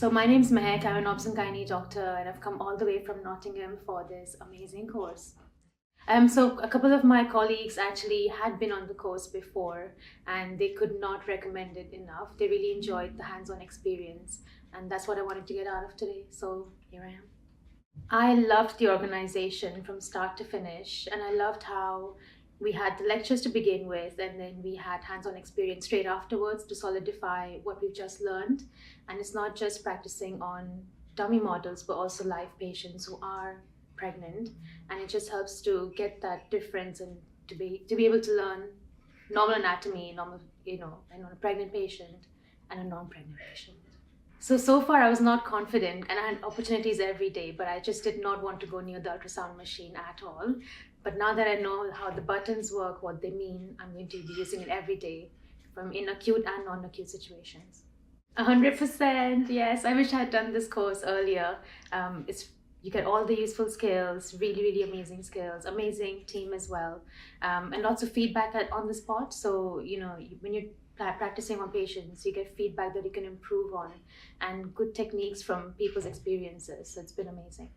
So my name's Mahak, I'm an obs and gynae doctor, and I've come all the way from Nottingham for this amazing course. So a couple of my colleagues actually had been on the course before, and they could not recommend it enough. They really enjoyed the hands-on experience, and that's what I wanted to get out of today. So here I am. I loved the organization from start to finish, and I loved how we had the lectures to begin with, and then we had hands-on experience straight afterwards to solidify what we've just learned. And it's not just practicing on dummy models, but also live patients who are pregnant, and it just helps to get that difference and to be able to learn normal anatomy, normal, and on a pregnant patient and a non-pregnant patient. So far I was not confident, and I had opportunities every day, but I just did not want to go near the ultrasound machine at all. But now that I know how the buttons work, what they mean, I'm going to be using it every day from in acute and non-acute situations. 100%, yes. I wish I had done this course earlier. You get all the useful skills, really, really amazing skills, amazing team as well, and lots of feedback on the spot. So, when you're practicing on patients, you get feedback that you can improve on and good techniques from people's experiences. So it's been amazing.